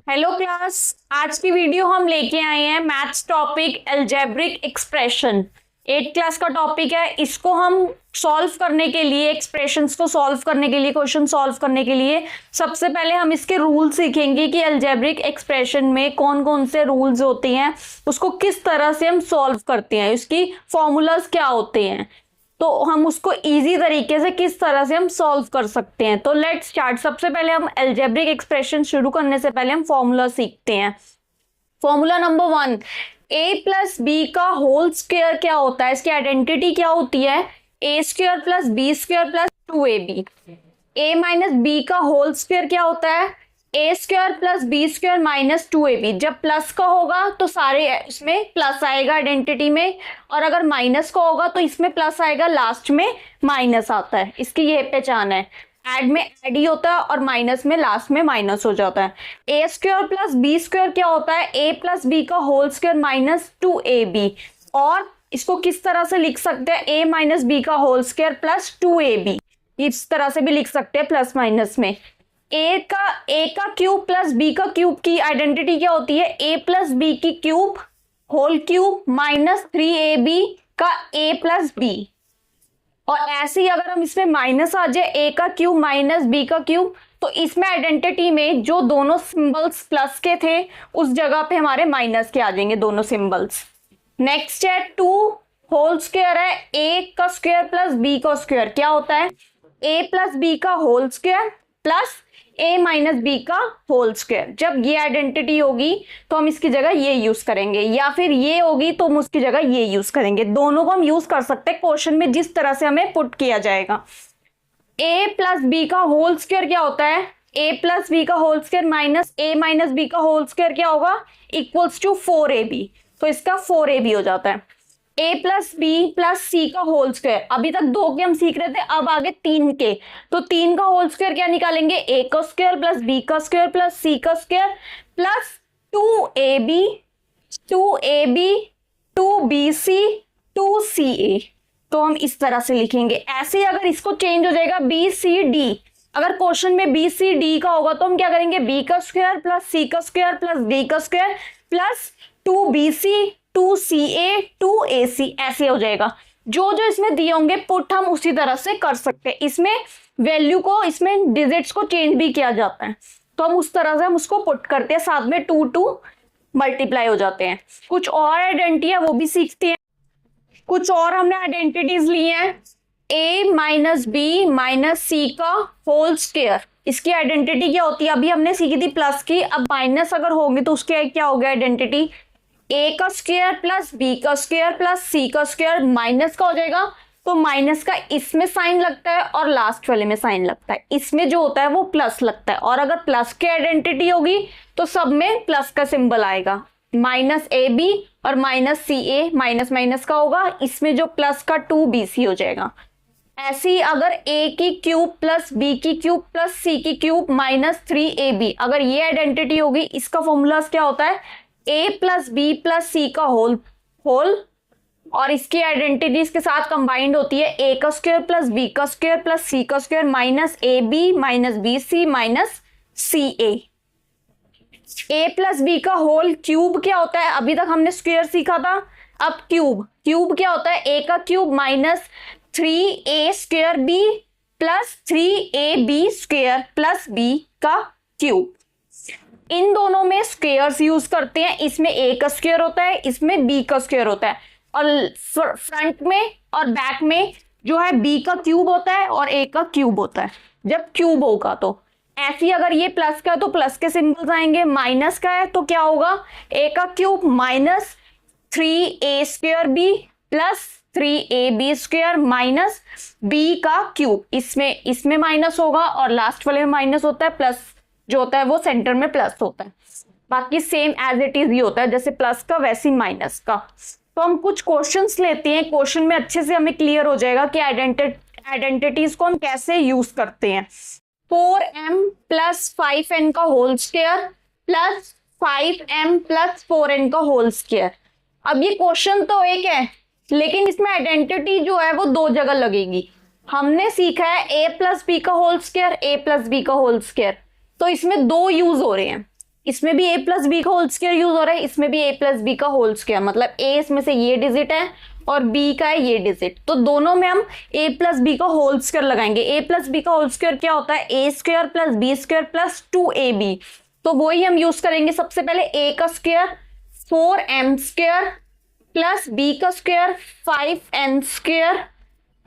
Hello class. आज की video हम लेके आए हैं maths topic algebraic expression. 8th class का टॉपिक है। इसको हम सॉल्व करने के लिए, एक्सप्रेशंस को सॉल्व करने के लिए, क्वेश्चन सॉल्व करने के लिए सबसे पहले हम इसके रूल सीखेंगे कि अलजेब्रिक एक्सप्रेशन में कौन कौन से रूल्स होते हैं, उसको किस तरह से हम सॉल्व करते हैं, उसकी फॉर्मूलाज क्या होते हैं, तो हम उसको इजी तरीके से किस तरह से हम सॉल्व कर सकते हैं। तो लेट्स स्टार्ट। सबसे पहले हम अलजेब्रिक एक्सप्रेशन शुरू करने से पहले हम फॉर्मूला सीखते हैं। Formula number 1, a plus B का होल स्क्वायर क्या होता है, इसकी आइडेंटिटी क्या होती है, A square plus B square plus 2ab। a minus B का होल स्क्वायर क्या होता है, A square plus B square minus 2ab। जब प्लस का होगा तो सारे इसमें प्लस आएगा आइडेंटिटी में, और अगर माइनस का होगा तो इसमें प्लस आएगा, लास्ट में माइनस आता है। इसकी ये पहचान है। ऐड में ऐड ही होता है और माइनस में लास्ट में माइनस हो जाता है। A square plus B square क्या होता है, ए प्लस बी का होल स्क्वायर माइनस 2ab। और इसको किस तरह से लिख सकते हैं, ए माइनस बी का होल स्क्वायर प्लस 2ab। इस तरह से भी लिख सकते हैं प्लस माइनस में। ए का क्यूब प्लस बी का क्यूब की आइडेंटिटी क्या होती है, ए प्लस बी की cube whole cube minus 3ab का ए प्लस बी। और ऐसे ही अगर हम इसमें माइनस आ जाए, ए का क्यूब माइनस बी का क्यूब, तो इसमें आइडेंटिटी में जो दोनों सिंबल्स प्लस के थे उस जगह पे हमारे माइनस के आ जाएंगे दोनों सिंबल्स। नेक्स्ट है 2 होल स्क्वायर है, ए का स्क्वायर प्लस बी का स्क्वायर क्या होता है, ए प्लस बी का होल स्क्वायर प्लस ए माइनस बी का होल स्क्वायर। जब ये आइडेंटिटी होगी तो हम इसकी जगह ये यूज करेंगे, या फिर ये होगी तो हम उसकी जगह ये यूज करेंगे। दोनों को हम यूज कर सकते हैं क्वेश्चन में जिस तरह से हमें पुट किया जाएगा। ए प्लस बी का होल स्क्वायर क्या होता है, ए प्लस बी का होल स्क्वायर माइनस ए माइनस बी का होल स्क्वायर क्या होगा, इक्वल्स टू 4ab। तो इसका 4ab हो जाता है। ए प्लस बी प्लस सी का होल स्क्वायर, अभी तक 2 के हम सीख रहे थे, अब आगे 3 के। तो 3 का होल स्क्वायर क्या निकालेंगे, ए का स्क्वायर प्लस बी का स्क्वायर प्लस सी का square plus 2ab 2bc 2ca। तो हम इस तरह से लिखेंगे। ऐसे ही अगर इसको चेंज हो जाएगा बी सी डी, अगर क्वेश्चन में बी सी डी का होगा तो हम क्या करेंगे, बी का स्क्वायर प्लस सी का स्क्वायर प्लस डी का square plus 2bc 2ca 2ac, ऐसे हो जाएगा। जो जो इसमें दिए होंगे पुट हम उसी तरह से कर सकते हैं। इसमें वैल्यू को, इसमें डिजिट्स को चेंज भी किया जाता है, तो हम उस तरह से हम उसको पुट करते हैं, साथ में 2 मल्टीप्लाई हो जाते हैं। कुछ और आइडेंटिटी है वो भी सीखते हैं। कुछ और हमने आइडेंटिटीज ली हैं। ए माइनस बी माइनस सी का होल स्क्वायर, इसकी आइडेंटिटी क्या होती है, अभी हमने सीखी थी प्लस की, अब माइनस अगर होगी तो उसके क्या हो गया आइडेंटिटी, ए का स्क्वायर प्लस बी का स्क्वायर प्लस सी का स्क्वायर माइनस का हो जाएगा। तो माइनस का इसमें साइन लगता है और लास्ट वाले में साइन लगता है, इसमें जो होता है वो प्लस लगता है। और अगर प्लस की आइडेंटिटी होगी तो सब में प्लस का सिंबल आएगा, माइनस ए बी और माइनस सी ए, माइनस माइनस का होगा, इसमें जो प्लस का 2bc हो जाएगा। ऐसे ही अगर a की क्यूब प्लस b की क्यूब प्लस c की क्यूब माइनस 3ab, अगर ये आइडेंटिटी होगी, इसका फॉर्मूला क्या होता है, a प्लस बी प्लस सी का होल और इसकी आइडेंटिटीज के साथ कंबाइंड होती है a का स्क्वायर प्लस b का स्क्वायर प्लस c का square minus ab minus bc minus ca। a plus B का होल क्यूब क्या होता है, अभी तक हमने स्क्वायर सीखा था, अब क्यूब क्या होता है, a का cube minus 3a square b plus 3ab square plus b का क्यूब। इन दोनों में स्क्वायर्स यूज करते हैं, इसमें a का स्क्वायर होता है, इसमें b का स्क्वायर होता है, और फ्रंट में और बैक में जो है b का क्यूब होता है और a का क्यूब होता है। जब क्यूब होगा तो ऐसे ही अगर ये प्लस का है तो प्लस के सिंबल्स आएंगे, माइनस का है तो क्या होगा, a का cube minus 3a square b plus 3ab square minus b का क्यूब। इसमें माइनस होगा और लास्ट वाले में माइनस होता है, प्लस जो होता है वो सेंटर में प्लस होता है। बाकी सेम एज इट इज ही होता है, जैसे प्लस का वैसे ही माइनस का। तो हम कुछ क्वेश्चंस लेते हैं, क्वेश्चन में अच्छे से हमें क्लियर हो जाएगा कि आइडेंटिटीज को हम कैसे यूज करते हैं। 4m प्लस 5n का whole square plus 5m plus 4n का होल स्क्वायर। अब ये क्वेश्चन तो एक है, लेकिन इसमें आइडेंटिटी जो है वो 2 जगह लगेगी। हमने सीखा है a प्लस बी का whole square, a plus B का होल स्क्वायर, तो इसमें 2 यूज हो रहे हैं। इसमें भी a प्लस बी का होल स्क्वायर यूज हो रहा है, इसमें भी a प्लस बी का होल स्क्वायर, मतलब a इसमें से ये डिजिट है और b का है ये डिजिट, तो दोनों में हम a प्लस बी का होल स्क्वायर लगाएंगे। a प्लस बी का होल स्क्वायर क्या होता है, a square plus B square plus 2ab, तो वही हम यूज करेंगे। सबसे पहले a का square 4m square plus b का square 5n square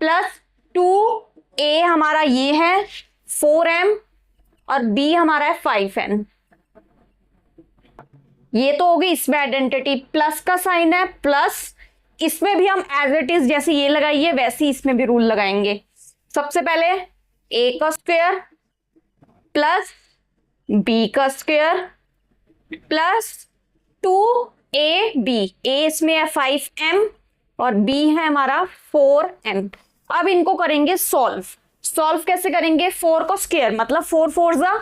plus 2a हमारा ये है 4m और b हमारा है 5n। ये तो होगी इसमें आइडेंटिटी, प्लस का साइन है प्लस, इसमें भी हम एज इट इज जैसे ये लगाइए वैसे ही इसमें भी रूल लगाएंगे। सबसे पहले a का स्क्वायर प्लस b का स्क्वायर प्लस 2ab, a इसमें है 5m और b है हमारा 4m। अब इनको करेंगे सॉल्व। सॉल्व कैसे करेंगे, 4 को स्क्वायर मतलब 4 4 जा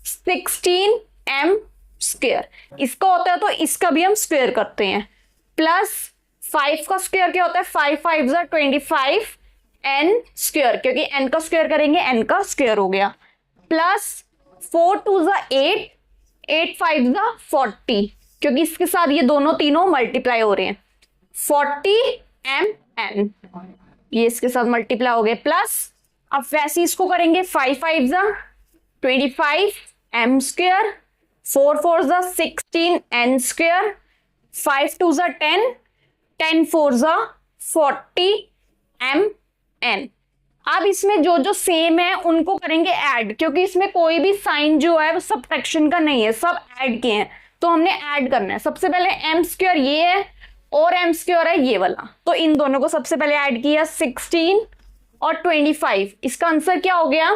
16m स्क्वायर, इसका होता है तो इसका भी हम स्क्वायर करते हैं, प्लस 5 का स्क्वायर क्या होता है 5 5 जा 25n स्क्वायर, क्योंकि n का स्क्वायर करेंगे n का स्क्वायर हो गया, प्लस 4 2 जा 8 8 5 जा 40, क्योंकि इसके साथ ये दोनों तीनों मल्टीप्लाई हो रहे हैं 40mn, ये इसके साथ मल्टीप्लाई हो गए, प्लस अब वैसे इसको करेंगे 5 5 जा 25m स्क्वायर 4 4 जा 16n स्क्वायर 5 2 जा 10 10 4 जा 40mn। अब इसमें जो जो सेम है उनको करेंगे ऐड, क्योंकि इसमें कोई भी साइन जो है वो सब्ट्रैक्शन का नहीं है, सब ऐड किए हैं, तो हमने ऐड करना है। सबसे पहले m स्क्वायर ये है और m स्क्वायर है ये वाला, तो इन दोनों को सबसे पहले ऐड किया 16 और 25, इसका आंसर क्या हो गया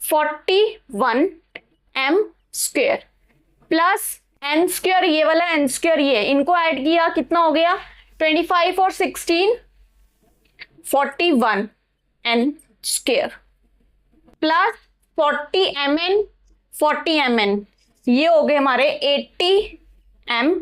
41m square, plus n square ये वाला n स्क्वायर ये, इनको ऐड किया कितना हो गया 25 और 16 41n स्क्वायर, प्लस 40mn ये हो गए हमारे 80mn।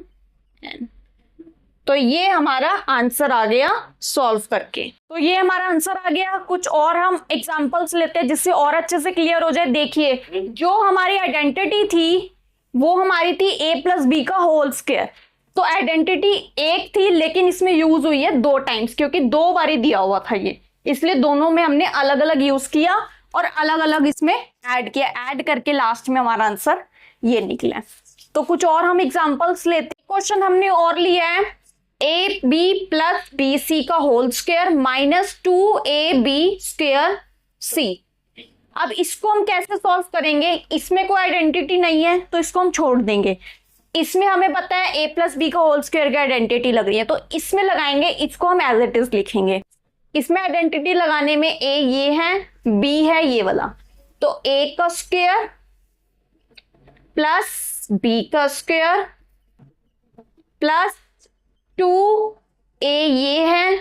तो ये हमारा आंसर आ गया सॉल्व करके। तो ये हमारा आंसर आ गया। कुछ और हम एग्जांपल्स लेते हैं जिससे और अच्छे से क्लियर हो जाए। देखिए, जो हमारी आइडेंटिटी थी वो हमारी थी a प्लस बी का होल स्क्वायर, तो आइडेंटिटी एक थी लेकिन इसमें यूज हुई है 2 टाइम्स, क्योंकि 2 बारी दिया हुआ था ये, इसलिए दोनों में हमने अलग अलग यूज किया और अलग अलग इसमें ऐड किया, ऐड करके लास्ट में हमारा आंसर ये निकला। तो कुछ और हम एग्जांपल्स लेते हैं। क्वेश्चन हमने और लिया है A B plus B C का whole square minus 2ab square C. अब इसको हम कैसे सॉल्व करेंगे, इसमें कोई आइडेंटिटी नहीं है तो इसको हम छोड़ देंगे। इसमें हमें पता है a प्लस बी का होल स्क्वायर की आइडेंटिटी लग रही है, तो इसमें लगाएंगे, इसको हम एज इट इज लिखेंगे। इसमें आइडेंटिटी लगाने में a ये है, b है ये वाला, तो a का स्क्वायर प्लस b का स्क्वायर प्लस 2a ये है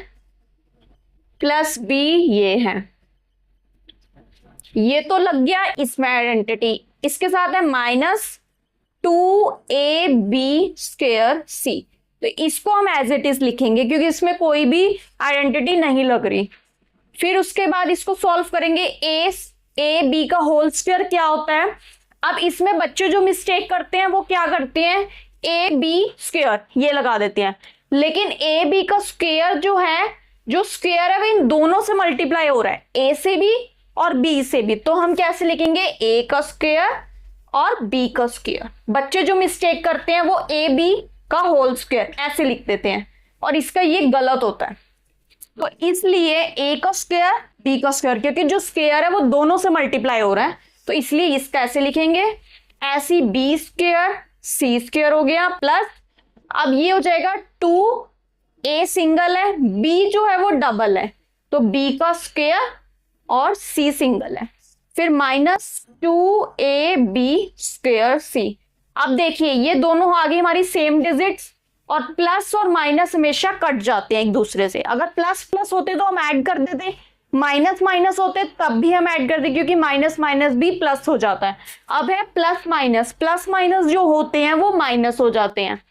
प्लस b ये है, ये तो लग गया इसमें आइडेंटिटी। इसके साथ है माइनस 2ab स्क्वायर c, तो इसको हम एज इट इज लिखेंगे क्योंकि इसमें कोई भी आइडेंटिटी नहीं लग रही। फिर उसके बाद इसको सॉल्व करेंगे। a b का होल स्क्वायर क्या होता है, अब इसमें बच्चे जो मिस्टेक करते हैं वो क्या करते हैं, a b स्क्वायर ये लगा देते हैं, लेकिन a b का स्क्वायर जो है, जो स्क्वायर है वो इन दोनों से मल्टीप्लाई हो रहा है, a से भी और b से भी, तो हम कैसे लिखेंगे a का स्क्वायर और b का स्क्वायर। बच्चे जो मिस्टेक करते हैं वो a b का होल स्क्वायर ऐसे लिख देते हैं और इसका ये गलत होता है, तो इसलिए a का स्क्वायर b का स्क्वायर, क्योंकि जो स्क्वायर है वो दोनों से मल्टीप्लाई हो रहा है, तो इसलिए इसका ऐसे लिखेंगे, ऐसी b स्क्वायर c स्क्वायर हो गया, प्लस अब ये हो जाएगा 2a सिंगल है, b जो है वो डबल है, तो b का स्क्वायर और c सिंगल है, फिर माइनस 2ab स्क्वायर c। अब देखिए ये दोनों आ गई हमारी सेम डिजिट्स, और प्लस और माइनस हमेशा कट जाते हैं एक दूसरे से। अगर प्लस प्लस होते तो हम ऐड कर देते, माइनस माइनस होते तब भी हम ऐड करते, क्योंकि माइनस माइनस भी प्लस हो जाता है। अब है प्लस माइनस जो होते हैं वो माइनस हो जाते हैं,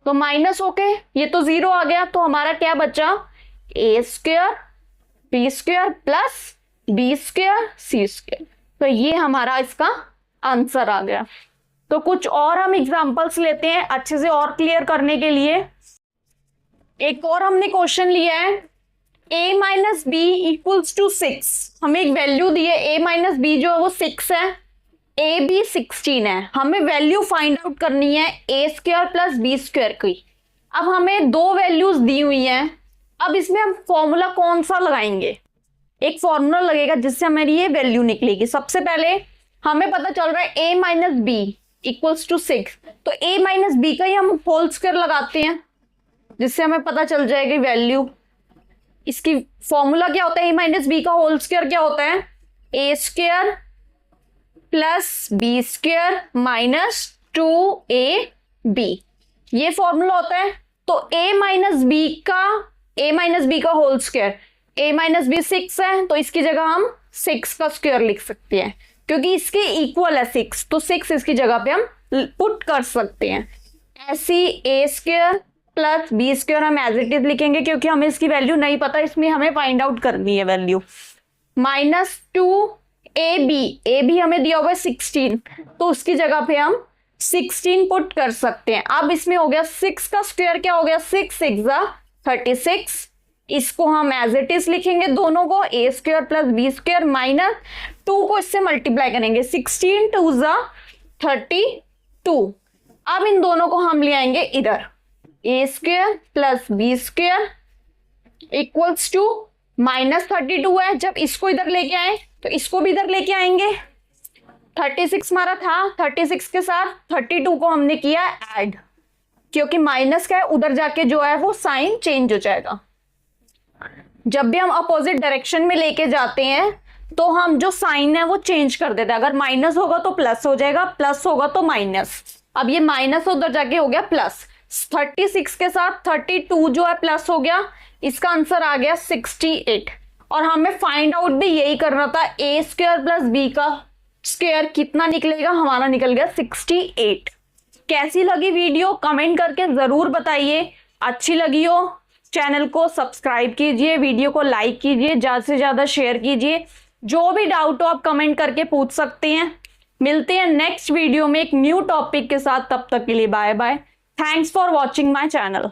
तो माइनस होके ये तो 0 आ गया, तो हमारा क्या बचा, a square b square plus b square c square, तो ये हमारा इसका आंसर आ गया। तो तो कुछ और हम एग्जांपल्स लेते हैं अच्छे से और क्लियर करने के लिए। एक और हमने क्वेश्चन लिया है, a minus B equals to 6। हमें एक वैल्यू दी है, a माइनस बी जो है वो 6 है, ए बी 16 है। हमें वैल्यू फाइंड आउट करनी है A square plus B square की। अब हमें दो वैल्यूज दी हुई हैं, अब इसमें हम फॉर्मूला कौन सा लगाएंगे? एक फॉर्मूला लगेगा जिससे हमारी ये वैल्यू निकलेगी। सबसे पहले हमें पता चल रहा है a minus B equals to 6, तो a माइनस बी का ही हम होल स्क्वायर लगाते हैं जिससे हमें पता चल जाएगी वैल्यू। इसकी फॉर्मूला क्या होता है? a माइनस बी का होल स्क्वायर क्या होता है? a square plus B square minus 2ab, ये फॉर्मूला होता है। तो a माइनस बी का whole square, a minus B 6 है तो इसकी जगह हम 6 का स्क्वायर लिख सकते हैं क्योंकि इसके इक्वल है 6, तो 6 इसकी जगह पे हम पुट कर सकते हैं। ऐसी a square plus B square हम एज इट इज लिखेंगे क्योंकि हमें इसकी वैल्यू नहीं पता, इसमें हमें फाइंड आउट करनी है वैल्यू। माइनस 2ab हमें दिया हुआ है 16, तो उसकी जगह पे हम 16 पुट कर सकते हैं। अब इसमें हो गया 6 का स्क्वायर, क्या हो गया? 6 6 36, इसको हम एज इट इज लिखेंगे दोनों को, a square plus B square minus 2 को इससे मल्टीप्लाई करेंगे, 16 2 32। अब इन दोनों को हम ले आएंगे इधर, a square plus B square equals to minus 32 है। जब इसको इधर लेके आए तो इसको भी इधर लेके आएंगे। 36 हमारा था, 36 के साथ 32 को हमने किया ऐड, क्योंकि माइनस का है उधर जाके जो है वो साइन चेंज हो जाएगा। जब भी हम अपोजिट डायरेक्शन में लेके जाते हैं तो हम जो साइन है वो चेंज कर देते हैं। अगर माइनस होगा तो प्लस हो जाएगा, प्लस होगा तो माइनस। अब ये माइनस उधर जाके हो गया प्लस, 36 के साथ 32 जो है प्लस हो गया, इसका आंसर आ गया 68। और हमें फाइंड आउट भी यही करना था, a स्क्वायर प्लस बी का स्क्वायर कितना निकलेगा? हमारा निकल गया 68। कैसी लगी वीडियो कमेंट करके जरूर बताइए। अच्छी लगी हो चैनल को सब्सक्राइब कीजिए, वीडियो को लाइक कीजिए, ज्यादा से ज्यादा शेयर कीजिए। जो भी डाउट हो आप कमेंट करके पूछ सकते हैं। मिलते हैं नेक्स्ट वीडियो में एक न्यू टॉपिक के साथ, तब तक के लिए bye bye. Thanks for watching my channel.